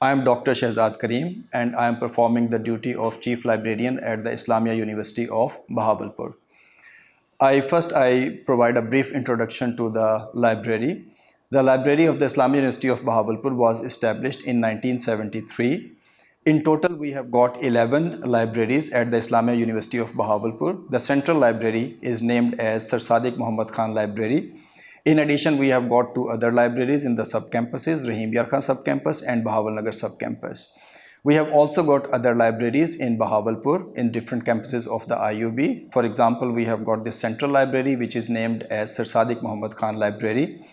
I am Dr. Shahzad Karim and I am performing the duty of Chief Librarian at the Islamia University of Bahawalpur. I provide a brief introduction to the library. The library of the Islamia University of Bahawalpur was established in 1973. In total, we have got 11 libraries at the Islamia University of Bahawalpur. The central library is named as Sir Sadiq Muhammad Khan Library. In addition, we have got two other libraries in the sub-campuses, Rahim Yar Khan sub-campus and Bahawalnagar sub-campus. We have also got other libraries in Bahawalpur in different campuses of the IUB. For example, we have got the central library which is named as Sir Sadiq Muhammad Khan Library.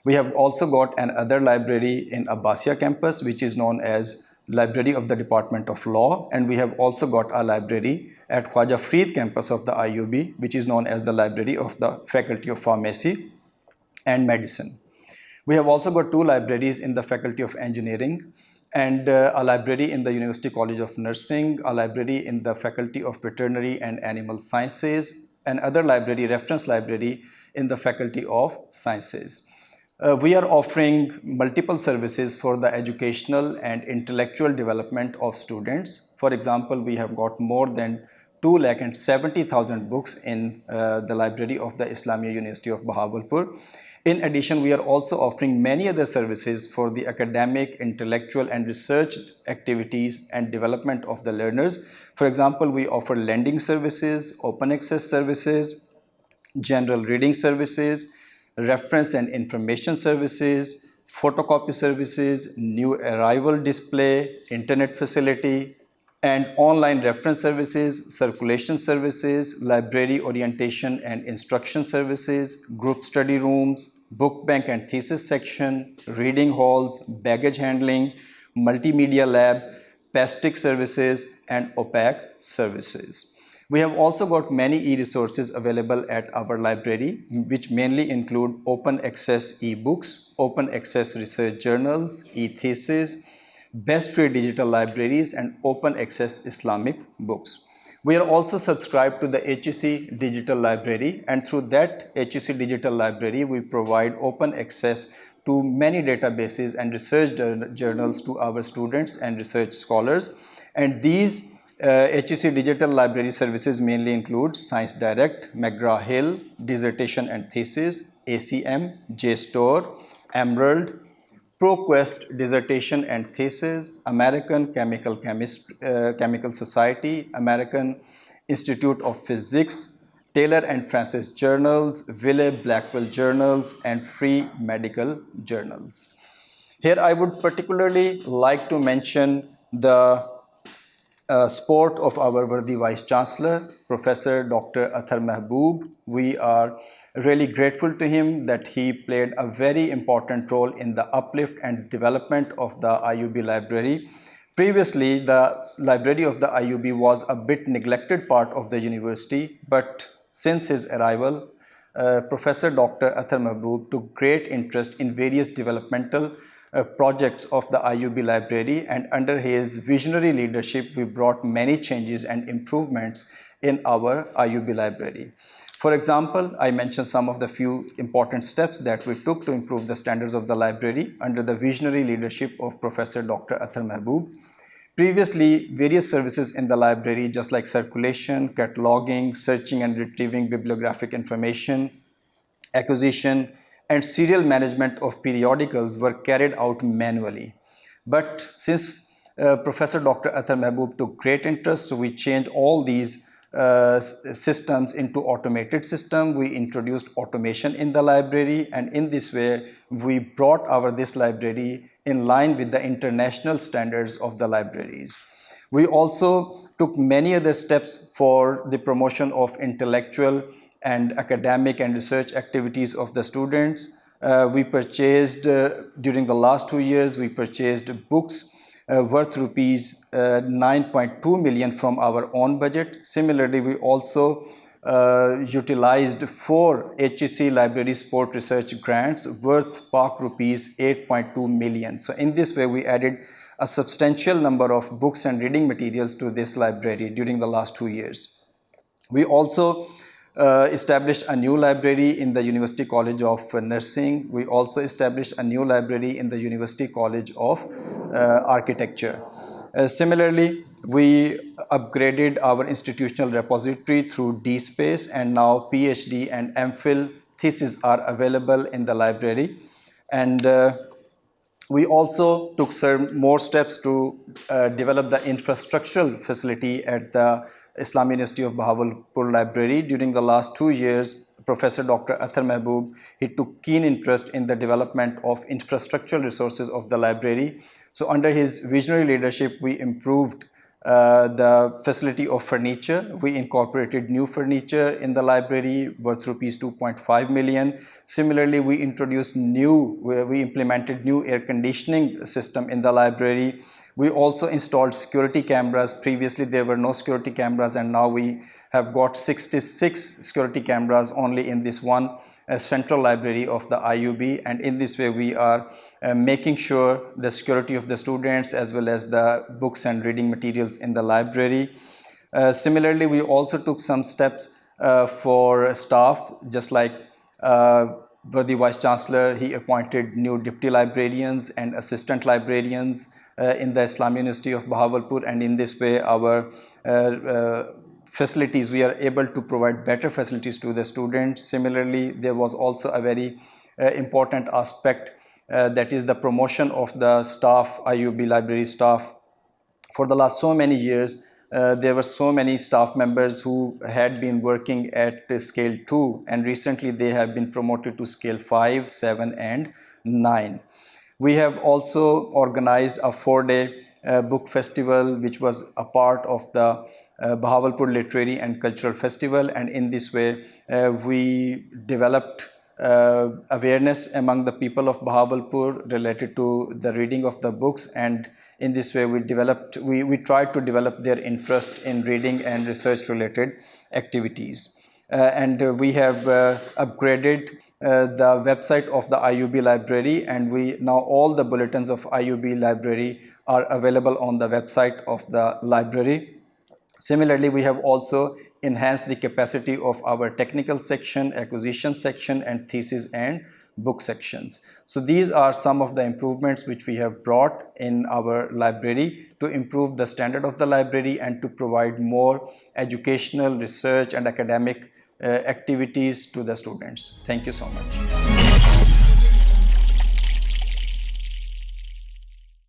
We have also got another library in Abbasiya campus which is known as Library of the Department of Law, and we have also got a library at Khwaja Farid campus of the IUB which is known as the Library of the Faculty of Pharmacy and Medicine. We have also got two libraries in the Faculty of Engineering and a library in the University College of Nursing, a library in the Faculty of Veterinary and Animal Sciences, and other library, reference library in the Faculty of Sciences. We are offering multiple services for the educational and intellectual development of students. For example, we have got more than 2,70,000 books in the library of the Islamia University of Bahawalpur. In addition, we are also offering many other services for the academic, intellectual and research activities and development of the learners. For example, we offer lending services, open access services, general reading services, reference and information services, photocopy services, new arrival display, internet facility, and online reference services, circulation services, library orientation and instruction services, group study rooms, book bank and thesis section, reading halls, baggage handling, multimedia lab, PASTIC services, and OPAC services. We have also got many e-resources available at our library, which mainly include open access e-books, open access research journals, e-thesis, best free digital libraries, and open access Islamic books. We are also subscribed to the HEC Digital Library, and through that HEC Digital Library, we provide open access to many databases and research journals to our students and research scholars. And these HEC Digital Library services mainly include Science Direct, McGraw-Hill, Dissertation and Thesis, ACM, JSTOR, Emerald, ProQuest Dissertation and Thesis, American Chemical Society, American Institute of Physics, Taylor and Francis Journals, Wiley Blackwell Journals, and Free Medical Journals. Here I would particularly like to mention the support of our worthy Vice Chancellor, Professor Dr. Athar Mahboob. We are really grateful to him that he played a very important role in the uplift and development of the IUB library. Previously, the library of the IUB was a bit neglected part of the university, but since his arrival, Professor Dr. Athar Mahboob took great interest in various developmental projects of the IUB library, and under his visionary leadership, we brought many changes and improvements in our IUB library. For example, I mentioned some of the few important steps that we took to improve the standards of the library under the visionary leadership of Professor Dr. Athar Mahboob. Previously, various services in the library, just like circulation, cataloging, searching and retrieving bibliographic information, acquisition, and serial management of periodicals were carried out manually. But since Professor Dr. Athar Mahboob took great interest, so we changed all these systems into automated system. We introduced automation in the library, and in this way we brought this library in line with the international standards of the libraries. We also took many other steps for the promotion of intellectual and academic and research activities of the students. We purchased, during the last 2 years, we purchased books worth rupees 9.2 million from our own budget. Similarly, we also utilized 4 HEC Library Sport Research grants worth Pak rupees 8.2 million. So in this way, we added a substantial number of books and reading materials to this library during the last 2 years. We also established a new library in the University College of Nursing. We also established a new library in the University College of Architecture. Similarly, we upgraded our institutional repository through DSpace, and now PhD and MPhil theses are available in the library. And we also took some more steps to develop the infrastructural facility at the Islamic University of Bahawalpur Library. During the last 2 years, Professor Dr. Athar Mehboob, he took keen interest in the development of infrastructural resources of the library. So under his visionary leadership, we improved the facility of furniture. We incorporated new furniture in the library worth rupees 2.5 million. Similarly, we implemented new air conditioning system in the library. We also installed security cameras. Previously, there were no security cameras, and now we have got 66 security cameras only in this one central library of the IUB, and in this way we are making sure the security of the students as well as the books and reading materials in the library. Similarly, we also took some steps for staff, just like the Vice Chancellor, he appointed new deputy librarians and assistant librarians in the Islamic University of Bahawalpur, and in this way our facilities, we are able to provide better facilities to the students. Similarly, there was also a very important aspect, that is the promotion of the staff, IUB library staff. For the last so many years, there were so many staff members who had been working at scale 2, and recently they have been promoted to scale 5, 7 and 9. We have also organized a 4-day book festival, which was a part of the Bahawalpur Literary and Cultural Festival, and in this way we developed awareness among the people of Bahawalpur related to the reading of the books, and in this way we tried to develop their interest in reading and research related activities. And we have upgraded the website of the IUB library, and now all the bulletins of IUB library are available on the website of the library. Similarly, we have also enhanced the capacity of our technical section, acquisition section, and thesis and book sections. So these are some of the improvements which we have brought in our library to improve the standard of the library and to provide more educational, research and academic activities to the students. Thank you so much.